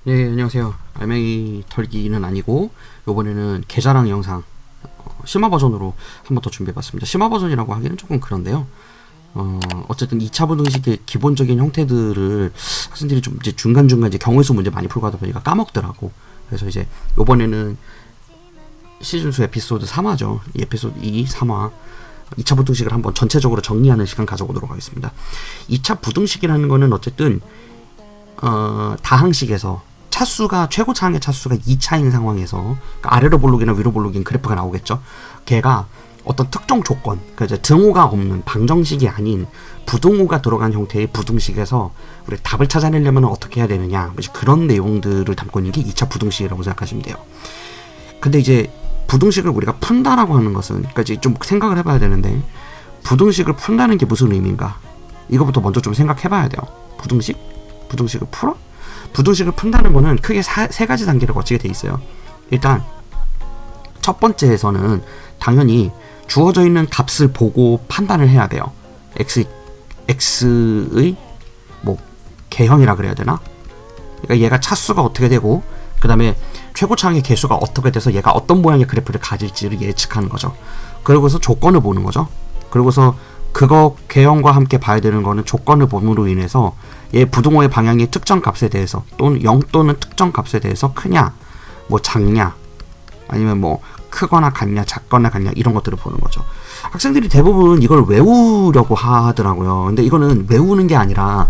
네, 안녕하세요. 알맹이 털기는 아니고 요번에는 계좌랑 영상 심화 버전으로 한 번 더 준비해봤습니다. 심화 버전이라고 하기는 조금 그런데요. 어쨌든 2차 부등식의 기본적인 형태들을 학생들이 좀 이제 중간중간 이제 경우의 수 문제 많이 풀고 하다 보니까 까먹더라고. 그래서 이제 요번에는 시즌2 에피소드 3화죠. 이 에피소드 2, 3화 2차 부등식을 한번 전체적으로 정리하는 시간 가져보도록 하겠습니다. 2차 부등식이라는 거는 어쨌든 다항식에서 차수가 최고차항의 차수가 2차인 상황에서 그러니까 아래로 볼록이나 위로 볼록인 그래프가 나오겠죠. 걔가 어떤 특정 조건, 그러니까 이제 등호가 없는 방정식이 아닌 부등호가 들어간 형태의 부등식에서 우리 답을 찾아내려면 어떻게 해야 되느냐, 그런 내용들을 담고 있는 게 2차 부등식이라고 생각하시면 돼요. 근데 이제 부등식을 우리가 푼다라고 하는 것은, 그러니까 이제 좀 생각을 해봐야 되는데, 부등식을 푼다는 게 무슨 의미인가? 이거부터 먼저 좀 생각해봐야 돼요. 부등식을 풀어? 부등식을 푼다는 거는 크게 세 가지 단계를 거치게 돼 있어요. 일단 첫 번째에서는 당연히 주어져 있는 값을 보고 판단을 해야 돼요. x의 뭐 개형이라 그래야 되나? 그러니까 얘가 차수가 어떻게 되고 그 다음에 최고차항의 개수가 어떻게 돼서 얘가 어떤 모양의 그래프를 가질지를 예측하는 거죠. 그러고서 조건을 보는 거죠. 그러고서 그거 개형과 함께 봐야 되는 거는 조건을 봄으로 인해서 얘 부등호의 방향이 특정 값에 대해서 또는 0 또는 특정 값에 대해서 크냐, 뭐 작냐, 아니면 뭐 크거나 같냐, 작거나 같냐, 이런 것들을 보는 거죠. 학생들이 대부분 이걸 외우려고 하더라고요. 근데 이거는 외우는 게 아니라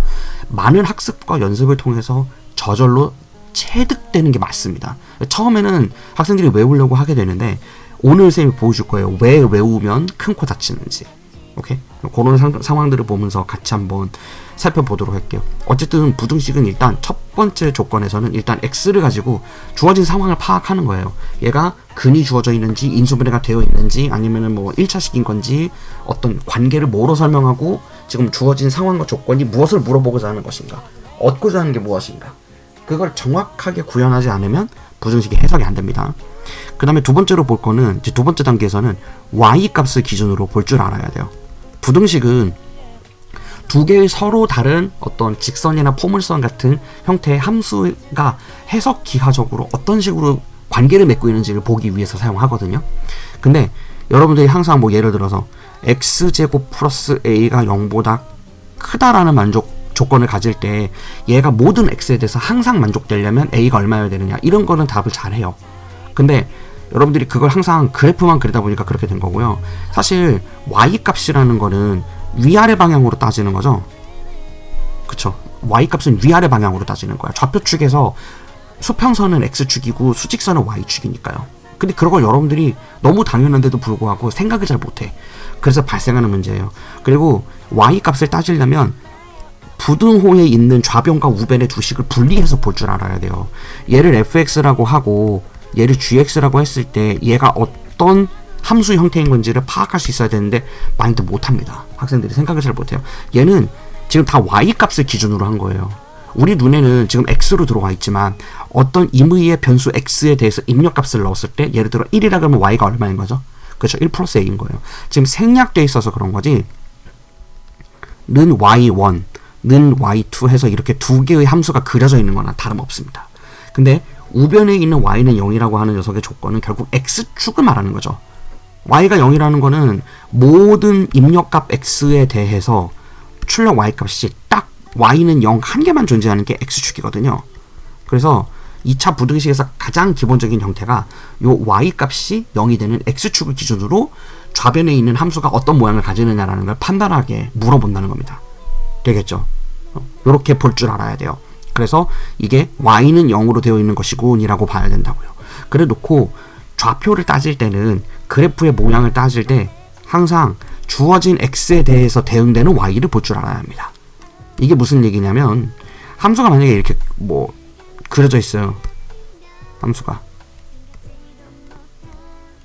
많은 학습과 연습을 통해서 저절로 체득되는 게 맞습니다. 처음에는 학생들이 외우려고 하게 되는데 오늘 쌤이 보여줄 거예요. 왜 외우면 큰 코 다치는지. 오케이? 그런 상황들을 보면서 같이 한번 살펴보도록 할게요. 어쨌든 부등식은 일단 첫 번째 조건에서는 일단 x를 가지고 주어진 상황을 파악하는 거예요. 얘가 근이 주어져 있는지 인수분해가 되어 있는지 아니면은 뭐 1차식인 건지 어떤 관계를 뭐로 설명하고 지금 주어진 상황과 조건이 무엇을 물어보고자 하는 것인가, 얻고자 하는 게 무엇인가, 그걸 정확하게 구현하지 않으면 부등식이 해석이 안 됩니다. 그 다음에 두 번째로 볼 거는 이제 두 번째 단계에서는 y 값을 기준으로 볼 줄 알아야 돼요. 부등식은 두 개의 서로 다른 어떤 직선이나 포물선 같은 형태의 함수가 해석 기하적으로 어떤 식으로 관계를 맺고 있는지를 보기 위해서 사용하거든요. 근데 여러분들이 항상 뭐 예를 들어서 x제곱 플러스 a가 0보다 크다라는 조건을 가질 때 얘가 모든 x에 대해서 항상 만족되려면 a가 얼마여야 되느냐, 이런 거는 답을 잘 해요. 근데 여러분들이 그걸 항상 그래프만 그리다 보니까 그렇게 된 거고요. 사실 y 값이라는 거는 위아래 방향으로 따지는 거죠. 그쵸? y 값은 위아래 방향으로 따지는 거야. 좌표축에서 수평선은 x축이고 수직선은 y축이니까요. 근데 그런 걸 여러분들이 너무 당연한데도 불구하고 생각을 잘 못해. 그래서 발생하는 문제예요. 그리고 y 값을 따지려면 부등호에 있는 좌변과 우변의 두 식을 분리해서 볼 줄 알아야 돼요. 얘를 fx라고 하고 얘를 gx라고 했을 때 얘가 어떤 함수 형태인 건지를 파악할 수 있어야 되는데 많이들 못합니다. 학생들이 생각을 잘 못해요. 얘는 지금 다 y 값을 기준으로 한 거예요. 우리 눈에는 지금 x로 들어와 있지만 어떤 임의의 변수 x에 대해서 입력값을 넣었을 때 예를 들어 1이라 그러면 y가 얼마인 거죠? 그렇죠. 1 플러스 a인 거예요. 지금 생략되어 있어서 그런 거지 는 y1, 는 y2 해서 이렇게 두 개의 함수가 그려져 있는 거나 다름없습니다. 근데 우변에 있는 y는 0이라고 하는 녀석의 조건은 결국 x축을 말하는 거죠. y가 0이라는 거는 모든 입력값 x에 대해서 출력 y값이 딱 y는 0 한 개만 존재하는 게 x축이거든요. 그래서 2차 부등식에서 가장 기본적인 형태가 요 y값이 0이 되는 x축을 기준으로 좌변에 있는 함수가 어떤 모양을 가지느냐라는 걸 판단하게 물어본다는 겁니다. 되겠죠? 요렇게 볼 줄 알아야 돼요. 그래서 이게 y는 0으로 되어 있는 것이군 이라고 봐야 된다고요. 그래 놓고 좌표를 따질 때는 그래프의 모양을 따질 때 항상 주어진 x에 대해서 대응되는 y를 볼 줄 알아야 합니다. 이게 무슨 얘기냐면 함수가 만약에 이렇게 뭐 그려져 있어요. 함수가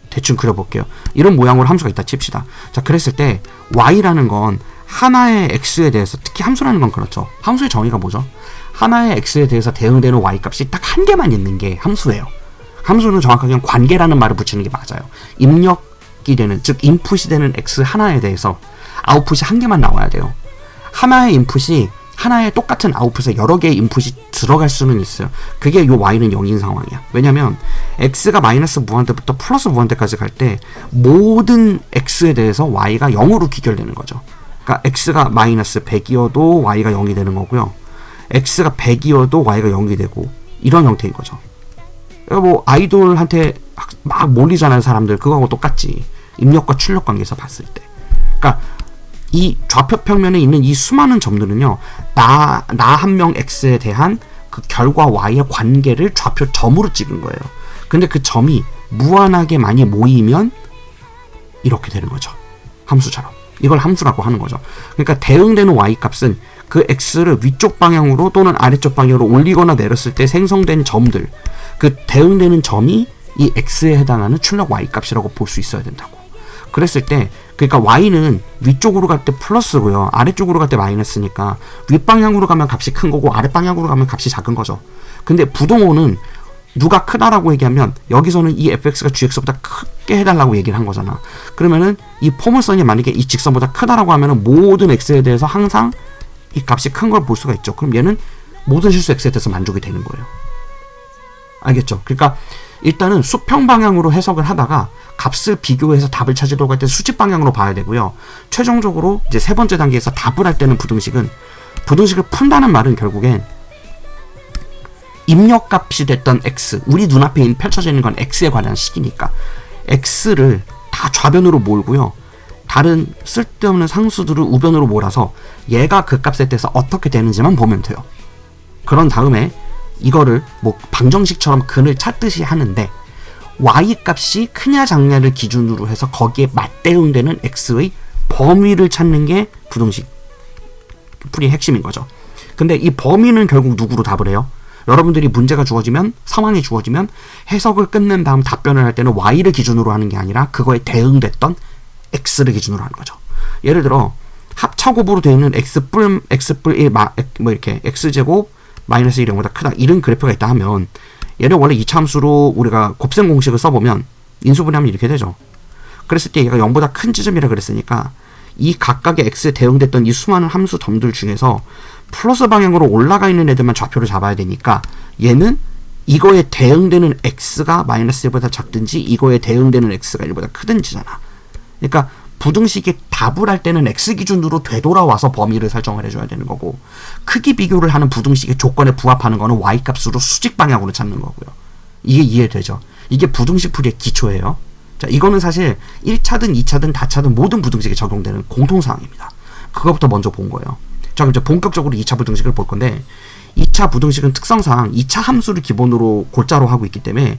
대충 그려볼게요. 이런 모양으로 함수가 있다 칩시다. 자, 그랬을 때 y라는 건 하나의 x에 대해서, 특히 함수라는 건 그렇죠. 함수의 정의가 뭐죠? 하나의 x에 대해서 대응되는 y값이 딱 한 개만 있는 게 함수예요. 함수는 정확하게 관계라는 말을 붙이는 게 맞아요. 입력 인풋이 되는, 즉 인풋이 되는 x 하나에 대해서 아웃풋이 한 개만 나와야 돼요. 하나의 인풋이 하나의 똑같은 아웃풋에 여러 개의 인풋이 들어갈 수는 있어요. 그게 요 y는 0인 상황이야. 왜냐면 x가 마이너스 무한대부터 플러스 무한대까지 갈 때 모든 x에 대해서 y가 0으로 귀결되는 거죠. 그러니까 x가 마이너스 100이어도 y가 0이 되는 거고요. x가 100이어도 y가 0이 되고 이런 형태인 거죠. 그러니까 뭐 아이돌한테 막 몰리잖아요, 사람들. 그거하고 똑같지. 입력과 출력 관계에서 봤을 때. 그러니까 이 좌표 평면에 있는 이 수많은 점들은요, 나 한 명 x에 대한 그 결과 y의 관계를 좌표 점으로 찍은 거예요. 근데 그 점이 무한하게 많이 모이면 이렇게 되는 거죠. 함수처럼. 이걸 함수라고 하는 거죠. 그러니까 대응되는 y 값은 그 x를 위쪽 방향으로 또는 아래쪽 방향으로 올리거나 내렸을 때 생성된 점들, 그 대응되는 점이 이 x에 해당하는 출력 y 값이라고 볼 수 있어야 된다고. 그랬을 때, 그러니까 y는 위쪽으로 갈 때 플러스고요, 아래쪽으로 갈 때 마이너스니까 윗방향으로 가면 값이 큰 거고 아랫방향으로 가면 값이 작은 거죠. 근데 부동호는 누가 크다라고 얘기하면 여기서는 이 fx가 gx보다 크게 해달라고 얘기를 한 거잖아. 그러면은 이 포물선이 만약에 이 직선보다 크다라고 하면은 모든 x에 대해서 항상 이 값이 큰 걸 볼 수가 있죠. 그럼 얘는 모든 실수 x에 대해서 만족이 되는 거예요. 알겠죠? 그러니까 일단은 수평 방향으로 해석을 하다가 값을 비교해서 답을 찾으려고 할 때 수직 방향으로 봐야 되고요. 최종적으로 이제 세 번째 단계에서 답을 할 때는 부등식을 푼다는 말은 결국엔 입력값이 됐던 x, 우리 눈앞에 펼쳐져 있는 건 x에 관한 식이니까 x를 다 좌변으로 몰고요, 다른 쓸데없는 상수들을 우변으로 몰아서 얘가 그 값에 대해서 어떻게 되는지만 보면 돼요. 그런 다음에 이거를 뭐 방정식처럼 근을 찾듯이 하는데 y값이 크냐 작냐를 기준으로 해서 거기에 맞대응되는 x의 범위를 찾는 게 부등식 풀이의 핵심인 거죠. 근데 이 범위는 결국 누구로 답을 해요? 여러분들이 문제가 주어지면, 상황이 주어지면 해석을 끝낸 다음 답변을 할 때는 y를 기준으로 하는 게 아니라 그거에 대응됐던 x를 기준으로 하는 거죠. 예를 들어 합차곱으로 되어 있는 x뿔 1 뭐 이렇게 x제곱 마이너스 1이 0보다 크다, 이런 그래프가 있다 하면 얘를 원래 이차함수로 우리가 곱셈 공식을 써보면 인수분해하면 이렇게 되죠. 그랬을 때 얘가 0보다 큰 지점이라 그랬으니까 이 각각의 x에 대응됐던 이 수많은 함수 점들 중에서 플러스 방향으로 올라가 있는 애들만 좌표를 잡아야 되니까 얘는 이거에 대응되는 x가 마이너스 1보다 작든지 이거에 대응되는 x가 1보다 크든지잖아. 그러니까 부등식의 답을 할 때는 x 기준으로 되돌아와서 범위를 설정을 해줘야 되는 거고, 크기 비교를 하는 부등식의 조건에 부합하는 거는 y 값으로 수직 방향으로 찾는 거고요. 이게 이해되죠? 이게 부등식 풀이의 기초예요. 자, 이거는 사실 1차든 2차든 다차든 모든 부등식에 적용되는 공통사항입니다. 그것부터 먼저 본 거예요. 자, 그럼 이제 본격적으로 2차 부등식을 볼 건데, 2차 부등식은 특성상 2차 함수를 기본으로 골자로 하고 있기 때문에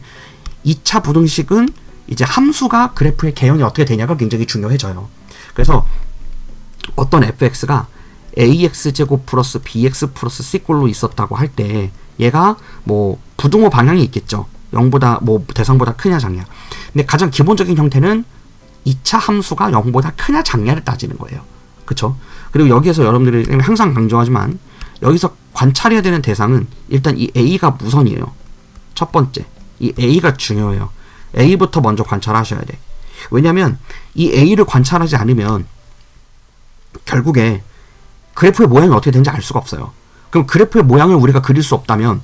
2차 부등식은 이제 함수가 그래프의 개형이 어떻게 되냐가 굉장히 중요해져요. 그래서 어떤 fx가 ax제곱 플러스 bx 플러스 c꼴로 있었다고 할 때 얘가 뭐 부등호 방향이 있겠죠. 0보다 뭐 대상보다 크냐 작냐. 근데 가장 기본적인 형태는 2차 함수가 0보다 크냐 작냐를 따지는 거예요. 그쵸? 그리고 여기에서 여러분들이 항상 강조하지만 여기서 관찰해야 되는 대상은 일단 이 a가 무선이에요. 첫 번째, 이 a가 중요해요. a부터 먼저 관찰하셔야 돼. 왜냐면 이 a를 관찰하지 않으면 결국에 그래프의 모양이 어떻게 되는지 알 수가 없어요. 그럼 그래프의 모양을 우리가 그릴 수 없다면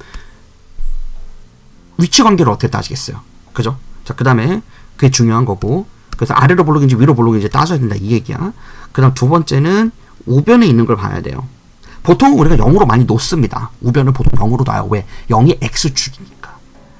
위치 관계를 어떻게 따지겠어요? 그죠? 자, 그 다음에 그게 중요한 거고, 그래서 아래로 볼록인지 위로 볼록인지 따져야 된다, 이 얘기야. 그 다음 두 번째는 우변에 있는 걸 봐야 돼요. 보통 우리가 0으로 많이 놓습니다. 우변을 보통 0으로 놔요. 왜? 0이 x축이니까.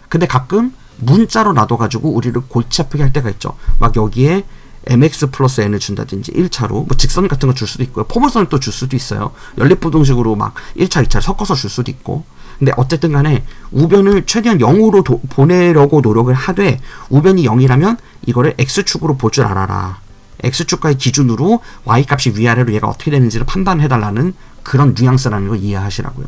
근데 가끔 문자로 놔둬가지고 우리를 골치 아프게 할 때가 있죠. 막 여기에 mx 플러스 n을 준다든지 1차로 뭐 직선 같은 거 줄 수도 있고요. 포물선을 또 줄 수도 있어요. 연립부등식으로 막 1차, 2차를 섞어서 줄 수도 있고. 근데 어쨌든 간에 우변을 최대한 0으로 보내려고 노력을 하되 우변이 0이라면 이거를 x축으로 볼 줄 알아라. x축과의 기준으로 y값이 위아래로 얘가 어떻게 되는지를 판단해달라는 그런 뉘앙스라는 걸 이해하시라고요.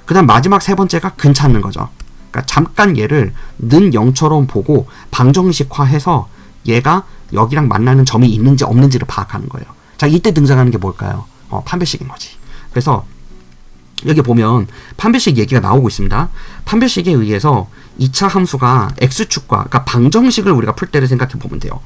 그 다음 마지막 세 번째가 근 찾는 거죠. 그러니까 잠깐 얘를 는 0처럼 보고 방정식화해서 얘가 여기랑 만나는 점이 있는지 없는지를 파악하는 거예요. 자, 이때 등장하는 게 뭘까요? 판별식인 거지. 그래서 여기 보면 판별식 얘기가 나오고 있습니다. 판별식에 의해서 2차 함수가 x축과, 그러니까 방정식을 우리가 풀 때를 생각해 보면 돼요.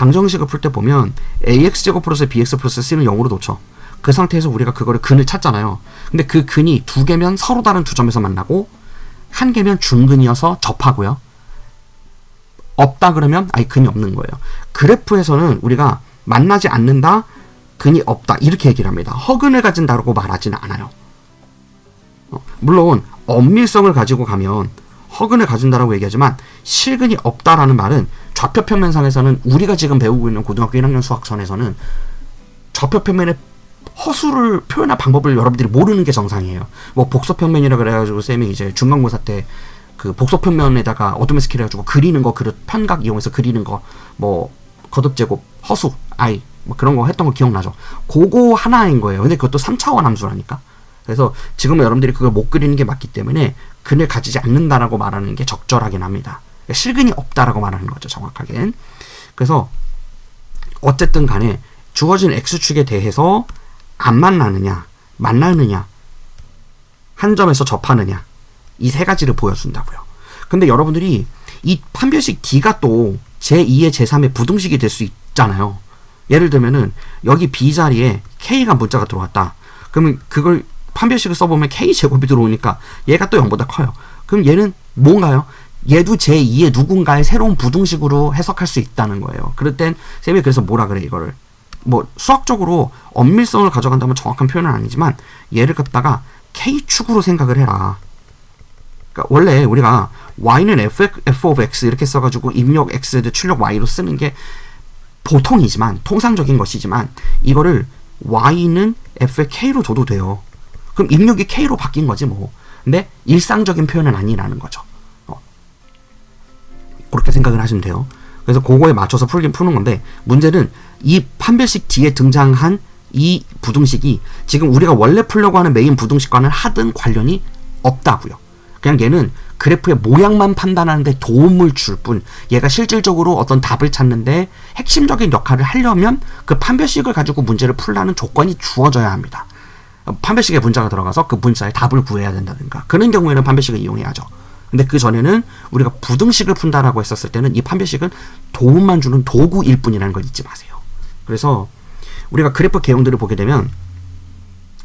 방정식을 풀 때 보면 ax제곱 플러스 bx 플러스 c는 0으로 놓쳐. 그 상태에서 우리가 그거를 근을 찾잖아요. 근데 그 근이 두 개면 서로 다른 두 점에서 만나고 한 개면 중근이어서 접하고요. 없다 그러면 아예 근이 없는 거예요. 그래프에서는 우리가 만나지 않는다, 근이 없다 이렇게 얘기를 합니다. 허근을 가진다고 말하지는 않아요. 물론 엄밀성을 가지고 가면 허근을 가진다라고 얘기하지만 실근이 없다라는 말은 좌표평면상에서는 우리가 지금 배우고 있는 고등학교 1학년 수학선에서는 좌표평면의 허수를 표현할 방법을 여러분들이 모르는 게 정상이에요. 뭐 복소평면이라 그래가지고 쌤이 이제 중간고사 때 그 복소평면에다가 어둠의 스킬 해가지고 그리는 거, 그릇 편각 이용해서 그리는 거, 뭐 거듭제곱, 허수, i 뭐 그런 거 했던 거 기억나죠? 그거 하나인 거예요. 근데 그것도 3차원 함수라니까. 그래서 지금은 여러분들이 그걸 못 그리는 게 맞기 때문에 근을 가지지 않는다라고 말하는 게 적절하긴 합니다. 그러니까 실근이 없다라고 말하는 거죠, 정확하게. 그래서 어쨌든 간에 주어진 x축에 대해서 안 만나느냐, 만나느냐, 한 점에서 접하느냐, 이 세 가지를 보여준다고요. 근데 여러분들이 이 판별식 D가 또 제2의 제3의 부등식이 될 수 있잖아요. 예를 들면은 여기 B 자리에 K가 문자가 들어왔다. 그러면 그걸 판별식을 써보면 K제곱이 들어오니까 얘가 또 0보다 커요. 그럼 얘는 뭔가요? 얘도 제2의 누군가의 새로운 부등식으로 해석할 수 있다는 거예요. 그럴 땐 쌤이 그래서 뭐라 그래 이거를. 뭐 수학적으로 엄밀성을 가져간다면 정확한 표현은 아니지만 얘를 갖다가 K축으로 생각을 해라. 그러니까 원래 우리가 y는 f of x 이렇게 써가지고 입력 x에도 출력 y로 쓰는 게 보통이지만 통상적인 것이지만 이거를 y는 f의 k로 둬도 돼요. 그럼 입력이 k로 바뀐 거지 뭐. 근데 일상적인 표현은 아니라는 거죠. 그렇게 생각을 하시면 돼요. 그래서 그거에 맞춰서 푸는 건데 문제는 이 판별식 뒤에 등장한 이 부등식이 지금 우리가 원래 풀려고 하는 메인 부등식과는 하등 관련이 없다고요. 그냥 얘는 그래프의 모양만 판단하는데 도움을 줄 뿐 얘가 실질적으로 어떤 답을 찾는데 핵심적인 역할을 하려면 그 판별식을 가지고 문제를 풀라는 조건이 주어져야 합니다. 판별식에 문자가 들어가서 그 문자의 답을 구해야 된다든가 그런 경우에는 판별식을 이용해야죠. 근데 그 전에는 우리가 부등식을 푼다라고 했었을 때는 이 판별식은 도움만 주는 도구일 뿐이라는 걸 잊지 마세요. 그래서 우리가 그래프 개형들을 보게 되면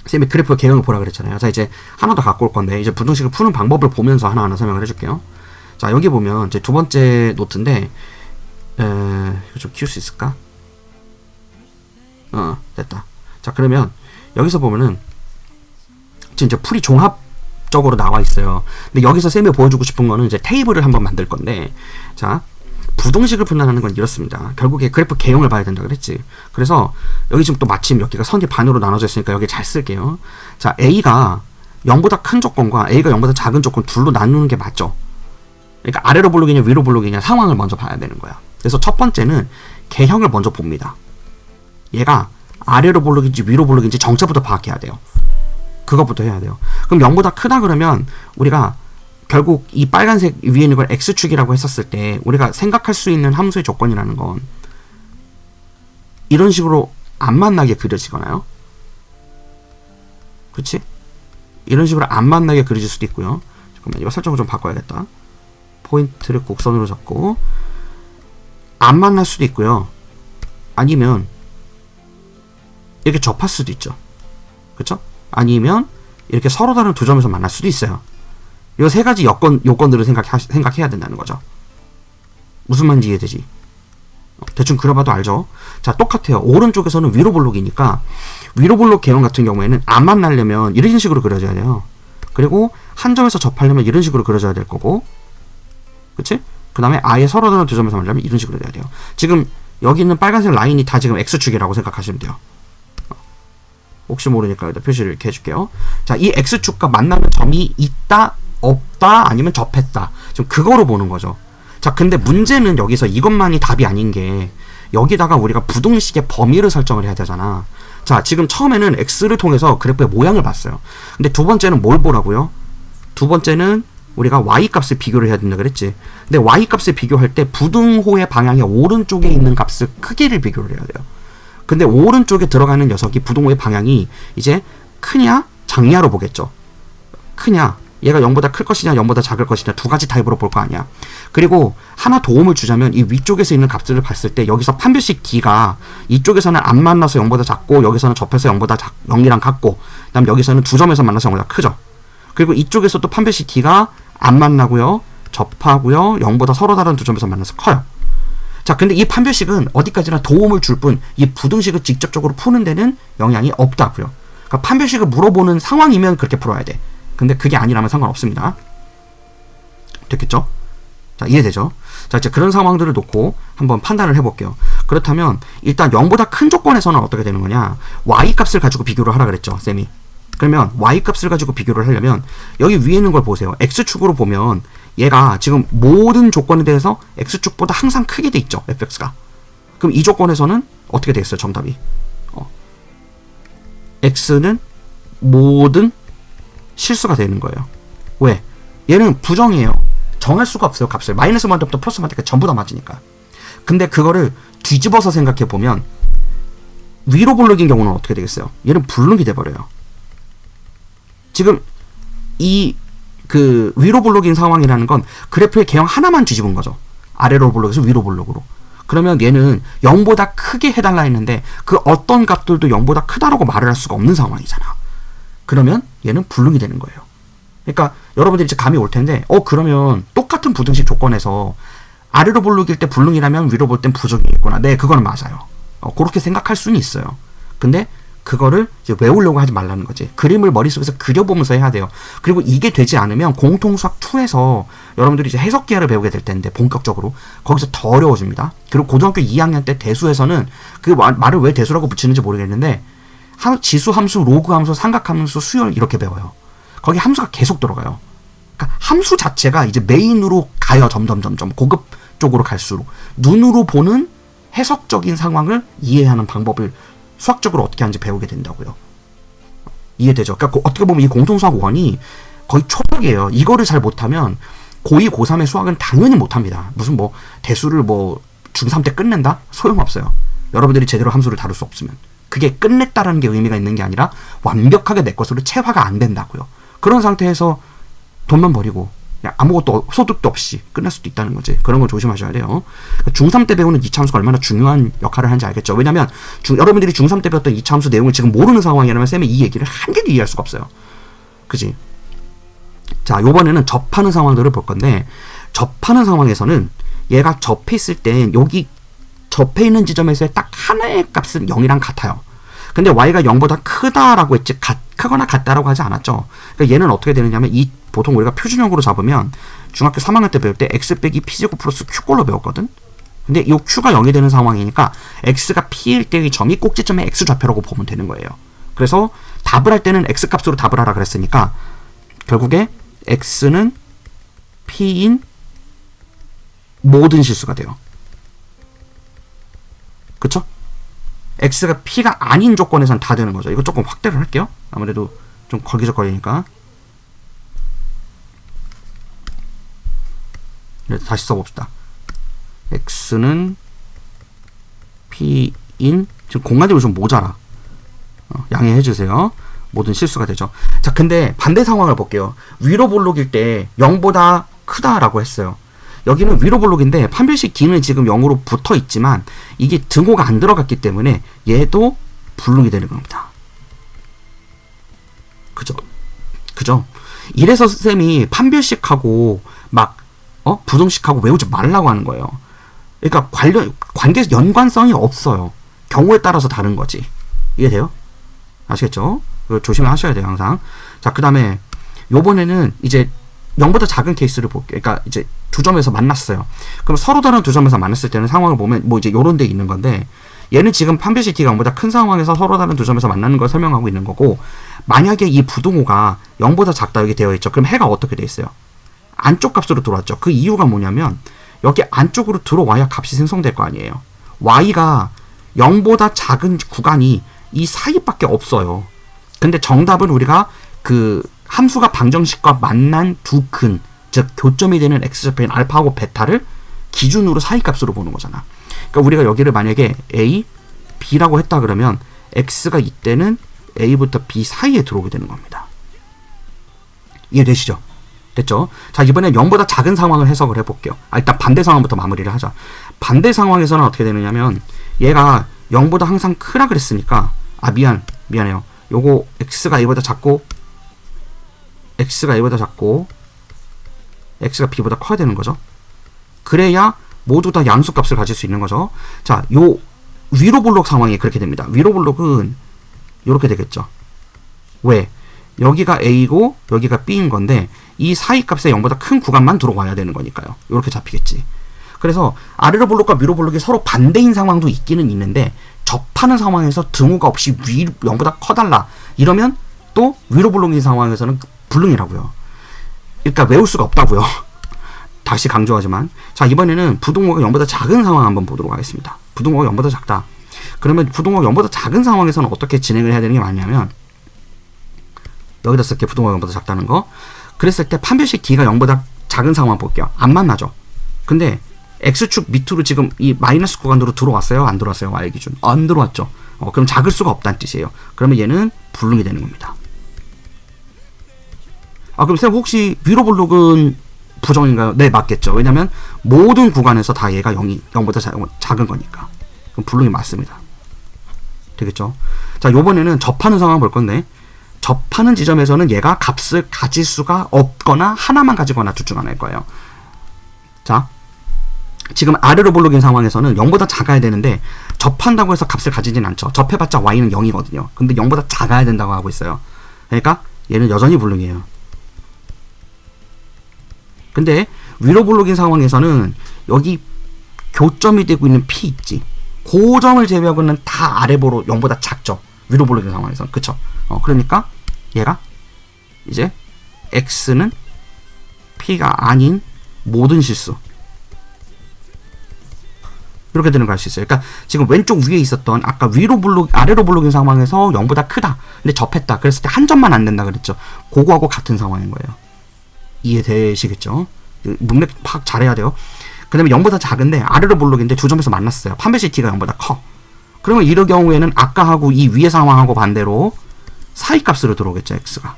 쌤이 그래프 개형을 보라 그랬잖아요. 자, 이제 하나 더 갖고 올 건데 이제 부등식을 푸는 방법을 보면서 하나하나 설명을 해줄게요. 자, 여기 보면 이제 두 번째 노트인데 이거 좀 키울 수 있을까? 됐다. 자, 그러면 여기서 보면은 이제 풀이 종합적으로 나와 있어요. 근데 여기서 쌤이 보여주고 싶은 거는 이제 테이블을 한번 만들 건데, 자, 부등식을 푼다는 건 이렇습니다. 결국에 그래프 개형을 봐야 된다 그랬지. 그래서 여기 지금 또 마침 여기가 선이 반으로 나눠져 있으니까 여기 잘 쓸게요. 자, A가 0보다 큰 조건과 A가 0보다 작은 조건 둘로 나누는 게 맞죠. 그러니까 아래로 볼록이냐 위로 볼록이냐 상황을 먼저 봐야 되는 거야. 그래서 첫 번째는 개형을 먼저 봅니다. 얘가 아래로 볼록인지 위로 볼록인지 정체부터 파악해야 돼요. 그것부터 해야 돼요. 그럼 0보다 크다 그러면 우리가 결국 이 빨간색 위에 있는 걸 x축이라고 했었을 때 우리가 생각할 수 있는 함수의 조건이라는 건 이런 식으로 안 만나게 그려지거나요. 그렇지? 이런 식으로 안 만나게 그려질 수도 있고요. 잠깐만 이거 설정을 좀 바꿔야겠다. 포인트를 곡선으로 잡고 안 만날 수도 있고요. 아니면 이렇게 접할 수도 있죠. 그렇죠? 아니면 이렇게 서로 다른 두 점에서 만날 수도 있어요. 이 세 가지 요건들을 생각해야 된다는 거죠. 무슨 말인지 이해되지? 대충 그려봐도 알죠? 자, 똑같아요. 오른쪽에서는 위로 볼록이니까 위로 볼록 개형 같은 경우에는 안 만나려면 이런 식으로 그려져야 돼요. 그리고 한 점에서 접하려면 이런 식으로 그려져야 될 거고, 그치? 그 다음에 아예 서로 다른 두 점에서 만나려면 이런 식으로 돼야 돼요. 지금 여기 있는 빨간색 라인이 다 지금 x축이라고 생각하시면 돼요. 혹시 모르니까 여기다 표시를 이렇게 해줄게요. 자, 이 x축과 만나는 점이 있다, 없다, 아니면 접했다. 지금 그거로 보는 거죠. 자, 근데 문제는 여기서 이것만이 답이 아닌 게 여기다가 우리가 부등식의 범위를 설정을 해야 되잖아. 자, 지금 처음에는 x를 통해서 그래프의 모양을 봤어요. 근데 두 번째는 뭘 보라고요? 두 번째는 우리가 y값을 비교를 해야 된다 그랬지. 근데 y값을 비교할 때 부등호의 방향의 오른쪽에 있는 값을 크기를 비교를 해야 돼요. 근데 오른쪽에 들어가는 녀석이 부등호의 방향이 이제 크냐 작냐로 보겠죠. 크냐 얘가 0보다 클 것이냐 0보다 작을 것이냐 두 가지 타입으로 볼 거 아니야. 그리고 하나 도움을 주자면 이 위쪽에서 있는 값들을 봤을 때 여기서 판별식 D가 이쪽에서는 안 만나서 0보다 작고 여기서는 접해서 0이랑 같고 그 다음 여기서는 두 점에서 만나서 0보다 크죠. 그리고 이쪽에서도 판별식 D가 안 만나고요. 접하고요. 0보다 서로 다른 두 점에서 만나서 커요. 자, 근데 이 판별식은 어디까지나 도움을 줄 뿐 이 부등식을 직접적으로 푸는 데는 영향이 없다고요. 그러니까 판별식을 물어보는 상황이면 그렇게 풀어야 돼. 근데 그게 아니라면 상관없습니다. 됐겠죠? 자, 이해되죠? 자, 이제 그런 상황들을 놓고 한번 판단을 해볼게요. 그렇다면 일단 0보다 큰 조건에서는 어떻게 되는 거냐? y 값을 가지고 비교를 하라 그랬죠, 쌤이. 그러면 y 값을 가지고 비교를 하려면 여기 위에 있는 걸 보세요. x축으로 보면 얘가 지금 모든 조건에 대해서 x축보다 항상 크게 돼 있죠, fx가. 그럼 이 조건에서는 어떻게 돼 있어요, 정답이? x는 모든 실수가 되는 거예요. 왜? 얘는 부정이에요. 정할 수가 없어요, 값을. 마이너스 1부터 플러스 1까지 전부 다 맞으니까. 근데 그거를 뒤집어서 생각해 보면 위로 볼록인 경우는 어떻게 되겠어요? 얘는 불능이 돼버려요. 지금 이 위로 볼록인 상황이라는 건 그래프의 개형 하나만 뒤집은 거죠. 아래로 볼록에서 위로 볼록으로. 그러면 얘는 0보다 크게 해달라 했는데 그 어떤 값들도 0보다 크다라고 말을 할 수가 없는 상황이잖아. 그러면 얘는 불능이 되는 거예요. 그러니까 여러분들이 이제 감이 올 텐데 그러면 똑같은 부등식 조건에서 아래로 볼록일 때 불능이라면 위로 볼 땐 부정이겠구나. 네, 그거는 맞아요. 그렇게 생각할 수는 있어요. 근데 그거를 이제 외우려고 하지 말라는 거지. 그림을 머릿속에서 그려보면서 해야 돼요. 그리고 이게 되지 않으면 공통수학 2에서 여러분들이 이제 해석 기하를 배우게 될 텐데 본격적으로 거기서 더 어려워집니다. 그리고 고등학교 2학년 때 대수에서는 그 말을 왜 대수라고 붙이는지 모르겠는데 지수 함수, 로그 함수, 삼각 함수, 수열 이렇게 배워요. 거기 함수가 계속 들어가요. 그러니까 함수 자체가 이제 메인으로 가요. 점점 고급 쪽으로 갈수록 눈으로 보는 해석적인 상황을 이해하는 방법을 수학적으로 어떻게 하는지 배우게 된다고요. 이해되죠? 그러니까 어떻게 보면 이 공통수학 1이 거의 초록이에요. 이거를 잘 못하면 고2, 고3의 수학은 당연히 못합니다. 무슨 대수를 중3 때 끝낸다? 소용없어요. 여러분들이 제대로 함수를 다룰 수 없으면. 그게 끝냈다라는 게 의미가 있는 게 아니라 완벽하게 내 것으로 체화가 안 된다고요. 그런 상태에서 돈만 버리고 그냥 아무것도 소득도 없이 끝날 수도 있다는 거지. 그런 걸 조심하셔야 돼요. 중3 때 배우는 이차함수가 얼마나 중요한 역할을 하는지 알겠죠? 왜냐면 여러분들이 중3 때 배웠던 이차함수 내용을 지금 모르는 상황이라면 쌤이 이 얘기를 한 개도 이해할 수가 없어요. 그지? 자, 요번에는 접하는 상황들을 볼 건데 접하는 상황에서는 얘가 접해 있을 땐 여기 접해 있는 지점에서의 딱 하나의 값은 0이랑 같아요. 근데 y가 0보다 크다라고 했지 크거나 같다라고 하지 않았죠. 그러니까 얘는 어떻게 되느냐면 보통 우리가 표준형으로 잡으면 중학교 3학년 때 배울 때 x 빼기 p제곱 플러스 q꼴로 배웠거든. 근데 이 q가 0이 되는 상황이니까 x가 p일 때의 점이 꼭지점의 x좌표라고 보면 되는 거예요. 그래서 답을 할 때는 x값으로 답을 하라 그랬으니까 결국에 x는 p인 모든 실수가 돼요. 그쵸? x가 p가 아닌 조건에선 다 되는 거죠. 이거 조금 확대를 할게요. 아무래도 좀 걸기적거리니까. 네, 다시 써봅시다. x는 p인 지금 공간적으로 좀 모자라. 양해해주세요. 모든 실수가 되죠. 자, 근데 반대 상황을 볼게요. 위로 볼록일 때 0보다 크다라고 했어요. 여기는 위로 볼록인데 판별식 D는 지금 0으로 붙어 있지만 이게 등호가 안 들어갔기 때문에 얘도 불능이 되는 겁니다. 그죠? 이래서 쌤이 판별식하고 부등식하고 외우지 말라고 하는 거예요. 그러니까 관계 연관성이 없어요. 경우에 따라서 다른 거지. 이해돼요? 아시겠죠? 조심하셔야 돼요, 항상. 자, 그 다음에 요번에는 이제 0보다 작은 케이스를 볼게요. 그러니까 이제 두 점에서 만났어요. 그럼 서로 다른 두 점에서 만났을 때는 상황을 보면 이제 요런 데 있는 건데 얘는 지금 판별식 D가 0보다 큰 상황에서 서로 다른 두 점에서 만나는 걸 설명하고 있는 거고 만약에 이 부등호가 0보다 작다 여기 되어 있죠. 그럼 해가 어떻게 돼 있어요? 안쪽 값으로 들어왔죠. 그 이유가 뭐냐면 여기 안쪽으로 들어와야 값이 생성될 거 아니에요. y가 0보다 작은 구간이 이 사이밖에 없어요. 근데 정답은 우리가 함수가 방정식과 만난 두 근, 즉 교점이 되는 x좌표인 알파하고 베타를 기준으로 사이값으로 보는 거잖아. 그러니까 우리가 여기를 만약에 a, b라고 했다 그러면 x가 이때는 a부터 b 사이에 들어오게 되는 겁니다. 이해되시죠? 됐죠? 자, 이번엔 0보다 작은 상황을 해석을 해볼게요. 일단 반대 상황부터 마무리를 하자. 반대 상황에서는 어떻게 되느냐면 얘가 0보다 항상 크라 그랬으니까 미안해요. 요거 x가 a보다 작고 x가 b보다 커야 되는 거죠. 그래야 모두 다 양수값을 가질 수 있는 거죠. 자, 요 위로 볼록 상황이 그렇게 됩니다. 위로 볼록은 이렇게 되겠죠. 왜? 여기가 a고 여기가 b인 건데 이 사이 값에 0보다 큰 구간만 들어와야 되는 거니까요. 이렇게 잡히겠지. 그래서 아래로 볼록과 위로 볼록이 서로 반대인 상황도 있기는 있는데 접하는 상황에서 등호가 없이 0보다 커달라 이러면 또 위로 볼록인 상황에서는 불능이라고요. 그러니까 외울 수가 없다고요. 다시 강조하지만, 자, 이번에는 부등호가 0보다 작은 상황 한번 보도록 하겠습니다. 부등호가 0보다 작다. 그러면 부등호가 0보다 작은 상황에서는 어떻게 진행을 해야 되는 게 맞냐면, 여기다 쓸게. 부등호가 0보다 작다는 거. 그랬을 때 판별식 D가 0보다 작은 상황 볼게요. 안 만나죠. 근데 X축 밑으로 지금 이 마이너스 구간으로 들어왔어요? 안 들어왔어요? Y 기준. 안 들어왔죠. 그럼 작을 수가 없다는 뜻이에요. 그러면 얘는 불능이 되는 겁니다. 그럼 쌤 혹시 위로 볼록은 부정인가요? 네, 맞겠죠. 왜냐면 모든 구간에서 다 얘가 0보다 작은 거니까. 그럼 불능이 맞습니다. 되겠죠? 자, 요번에는 접하는 상황 볼 건데, 접하는 지점에서는 얘가 값을 가질 수가 없거나 하나만 가지거나 둘 중 하나일 거예요. 자, 지금 아래로 볼록인 상황에서는 0보다 작아야 되는데 접한다고 해서 값을 가지진 않죠. 접해봤자 y는 0이거든요. 근데 0보다 작아야 된다고 하고 있어요. 그러니까 얘는 여전히 불능이에요. 근데 위로 볼록인 상황에서는 여기 교점이 되고 있는 P 있지. 그 점을 제외하고는 다 아래보로 0보다 작죠. 위로 볼록인 상황에서는. 그쵸? 그러니까 얘가 이제 X는 P가 아닌 모든 실수. 이렇게 되는 걸 알 수 있어요. 그러니까 지금 왼쪽 위에 있었던 아까 아래로 볼록인 상황에서 0보다 크다. 근데 접했다. 그랬을 때 한 점만 안 된다 그랬죠. 그거하고 같은 상황인 거예요. 이해되시겠죠? 문맥 파악 잘해야 돼요. 그 다음에 0보다 작은데 아래로 볼록인데 두 점에서 만났어요. 판별식 D가 0보다 커. 그러면 이럴 경우에는 아까하고 이 위의 상황하고 반대로 사이 값으로 들어오겠죠. X가.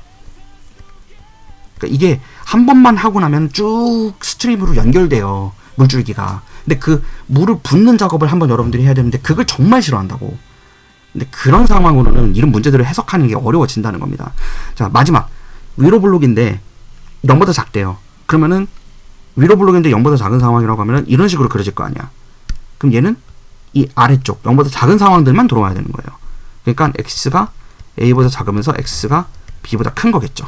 그러니까 이게 한 번만 하고 나면 쭉 스트림으로 연결돼요. 물줄기가. 근데 그 물을 붓는 작업을 한번 여러분들이 해야 되는데 그걸 정말 싫어한다고. 근데 그런 상황으로는 이런 문제들을 해석하는 게 어려워진다는 겁니다. 자, 마지막. 위로 볼록인데 0보다 작대요. 그러면은 위로 볼록인데 0보다 작은 상황이라고 하면은 이런 식으로 그려질 거 아니야. 그럼 얘는 이 아래쪽 0보다 작은 상황들만 들어와야 되는 거예요. 그러니까 X가 A보다 작으면서 X가 B보다 큰 거겠죠.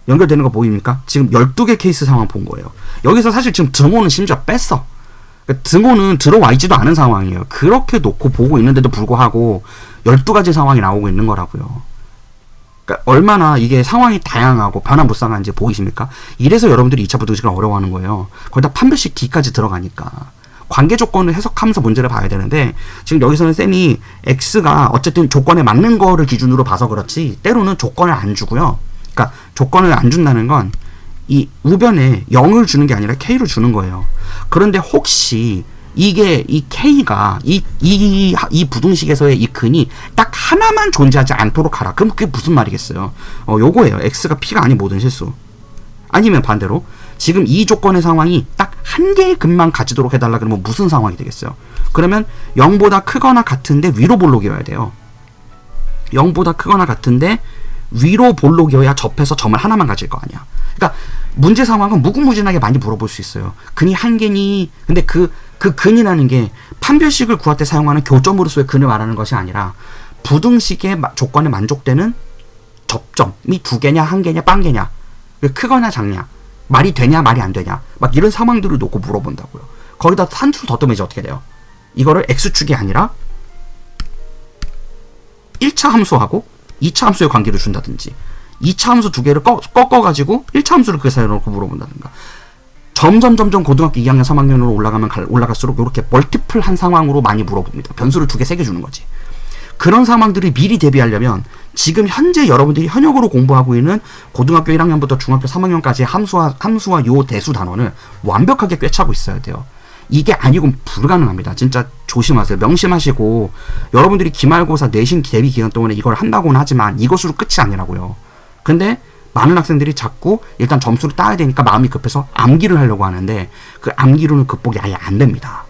연결되는 거 보입니까? 지금 12개 케이스 상황 본 거예요. 여기서 사실 지금 등호는 심지어 뺐어. 그러니까 등호는 들어와 있지도 않은 상황이에요. 그렇게 놓고 보고 있는데도 불구하고 12가지 상황이 나오고 있는 거라고요. 그러니까 얼마나 이게 상황이 다양하고 변화무쌍한지 보이십니까? 이래서 여러분들이 2차 부등식을 어려워하는 거예요. 거기다 판별식 D까지 들어가니까. 관계 조건을 해석하면서 문제를 봐야 되는데 지금 여기서는 쌤이 X가 어쨌든 조건에 맞는 거를 기준으로 봐서 그렇지 때로는 조건을 안 주고요. 그러니까 조건을 안 준다는 건 이 우변에 0을 주는 게 아니라 K를 주는 거예요. 그런데 혹시 이게 이 K가 이 부등식에서의 이 근이 딱 하나만 존재하지 않도록 하라. 그럼 그게 무슨 말이겠어요? 요거예요. X가 P가 아닌 모든 실수. 아니면 반대로 지금 이 조건의 상황이 딱 한 개의 근만 가지도록 해달라 그러면 무슨 상황이 되겠어요? 그러면 0보다 크거나 같은데 위로 볼록이어야 돼요. 0보다 크거나 같은데 위로 볼록이어야 접해서 점을 하나만 가질 거 아니야. 그러니까 문제 상황은 무궁무진하게 많이 물어볼 수 있어요. 근이 한 개니? 근데 그 근이라는 게 판별식을 구할 때 사용하는 교점으로서의 근을 말하는 것이 아니라 부등식의 조건에 만족되는 접점이 두 개냐 한 개냐 빵 개냐 크거나 작냐 말이 되냐 말이 안 되냐 막 이런 상황들을 놓고 물어본다고요. 거기다 산수를 덧더매지 어떻게 돼요? 이거를 X축이 아니라 1차 함수하고 2차 함수의 관계를 준다든지 2차 함수 두 개를 꺾어가지고 1차 함수를 그 사이에 놓고 물어본다든가 점점 고등학교 2학년 3학년으로 올라갈수록 이렇게 멀티플한 상황으로 많이 물어봅니다. 변수를 두 개 세 개 주는 거지. 그런 상황들이 미리 대비하려면 지금 현재 여러분들이 현역으로 공부하고 있는 고등학교 1학년부터 중학교 3학년까지의 함수와 요 대수 단원을 완벽하게 꿰차고 있어야 돼요. 이게 아니고는 불가능합니다. 진짜 조심하세요. 명심하시고 여러분들이 기말고사 내신 대비 기간 동안에 이걸 한다고는 하지만 이것으로 끝이 아니라고요. 근데 많은 학생들이 자꾸 일단 점수를 따야 되니까 마음이 급해서 암기를 하려고 하는데 그 암기로는 극복이 아예 안 됩니다.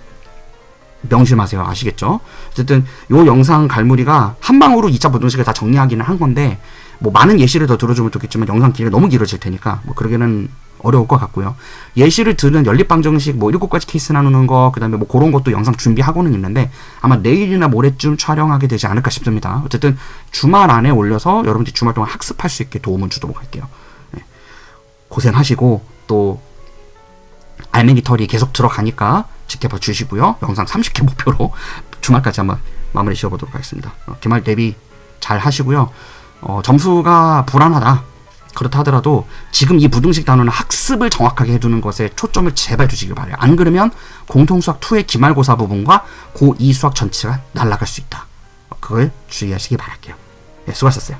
명심하세요. 아시겠죠? 어쨌든 요 영상 갈무리가 한 방으로 2차 부등식을 다 정리하기는 한 건데 뭐 많은 예시를 더 들어주면 좋겠지만 영상 길이가 너무 길어질 테니까 뭐 그러기는 어려울 것 같고요. 예시를 들은 연립방정식 뭐 7가지 케이스 나누는 거 그다음에 뭐 그런 것도 영상 준비하고는 있는데 아마 내일이나 모레쯤 촬영하게 되지 않을까 싶습니다. 어쨌든 주말 안에 올려서 여러분들이 주말 동안 학습할 수 있게 도움을 주도록 할게요. 네. 고생하시고 또 알맹이 털이 계속 들어가니까 지켜봐 주시고요. 영상 30개 목표로 주말까지 한번 마무리 지어보도록 하겠습니다. 기말 대비 잘 하시고요. 점수가 불안하다. 그렇다 하더라도 지금 이 부등식 단원은 학습을 정확하게 해두는 것에 초점을 제발 두시길 바라요. 안 그러면 공통수학 2의 기말고사 부분과 고2 수학 전체가 날아갈 수 있다. 그걸 주의하시기 바랄게요. 네, 수고하셨어요.